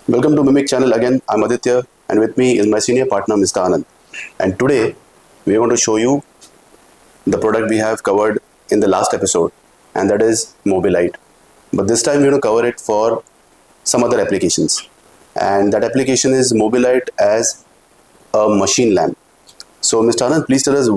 Welcome to Mimic channel again. I'm Aditya and with me is my senior partner Mr. Anand. And today we are going to show you the product we have covered in the last episode, and that is MobiLight. But this time we're going to cover it for some other applications. And that application is MobiLight as a machine lamp. So Mr. Anand, please tell us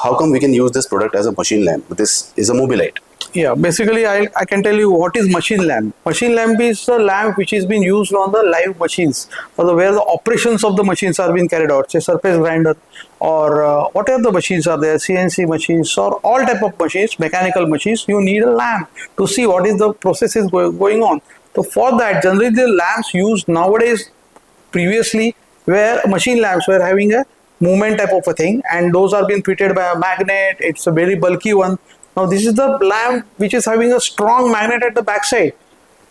how come we can use this product as a machine lamp? This is a MobiLight. Yeah, basically I can tell you what is machine lamp. Machine lamp is a lamp which is being used on the live machines, where the operations of the machines are being carried out, say surface grinder or whatever the machines are there, CNC machines or all type of machines, mechanical machines. You need a lamp to see what is the process is going on. So for that, generally the lamps used nowadays, previously where machine lamps were having a movement type of a thing, and those are being fitted by a magnet. It's a very bulky one. Now this is the lamp which is having a strong magnet at the back side.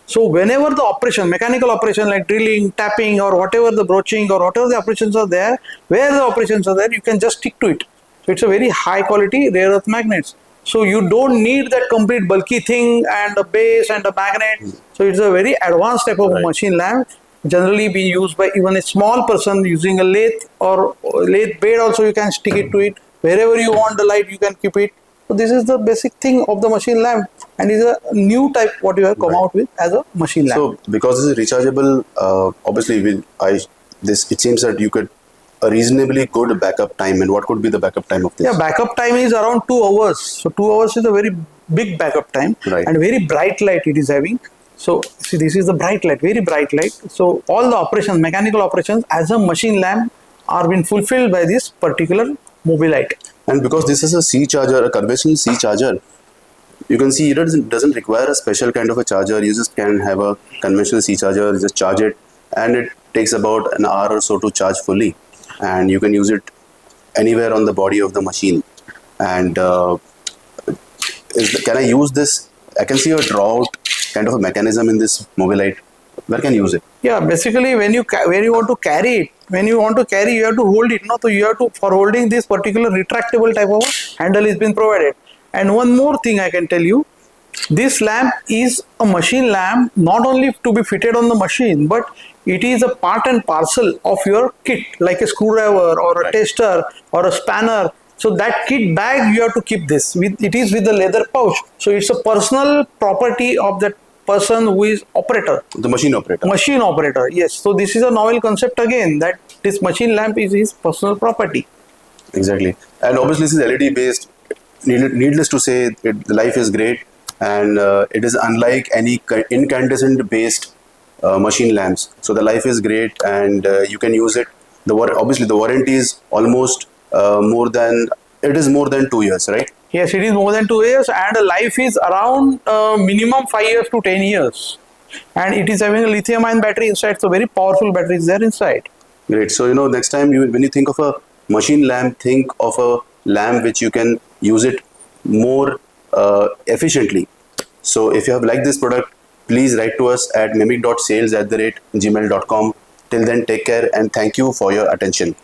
So whenever the operation, mechanical operation like drilling, tapping or whatever the broaching or whatever the operations are there, where the operations are there, you can just stick to it. So it's a very high quality rare earth magnets. So you don't need that complete bulky thing and a base and a magnet. So it's a very advanced type of machine lamp, generally being used by even a small person using a lathe or lathe bed. Also you can stick it to it. Wherever you want the light, you can keep it. So this is the basic thing of the machine lamp, and is a new type what you have come out with as a machine lamp. So because this is rechargeable, obviously it seems that you could a reasonably good backup time. And what could be the backup time of this? Yeah, backup time is around 2 hours. So 2 hours is a very big backup time, and very bright light it is having. So see, this is the bright light, very bright light. So all the operations, mechanical operations as a machine lamp are being fulfilled by this particular MobiLight. And because this is a C charger, a conventional C charger, you can see it doesn't require a special kind of a charger. You just can have a conventional C charger, just charge it, and it takes about an hour or so to charge fully. And you can use it anywhere on the body of the machine. And can I use this? I can see a draw out kind of a mechanism in this MobiLight. Where can you use it? Yeah, basically when you want to carry it, you have to hold it. No, so you have to, for holding this particular retractable type of handle is been provided. And one more thing I can tell you, this lamp is a machine lamp, not only to be fitted on the machine, but it is a part and parcel of your kit, like a screwdriver or a tester or a spanner. So that kit bag you have to keep this with. It is with the leather pouch. So it's a personal property of that person who is operator. The machine operator. Machine operator, yes. So this is a novel concept again, that this machine lamp is his personal property. Exactly. And obviously this is LED based. Needless to say, the life is great, and it is unlike any incandescent based machine lamps. So the life is great, and you can use it. Obviously the warranty is almost more than 2 years, right? Yes, it is more than 2 years, and the life is around minimum 5 years to 10 years. And it is having a lithium ion battery inside, so very powerful battery is there inside. Great. So next time when you think of a machine lamp, think of a lamp which you can use it more efficiently. So if you have liked this product, please write to us at mimic.sales@gmail.com. Till then, take care and thank you for your attention.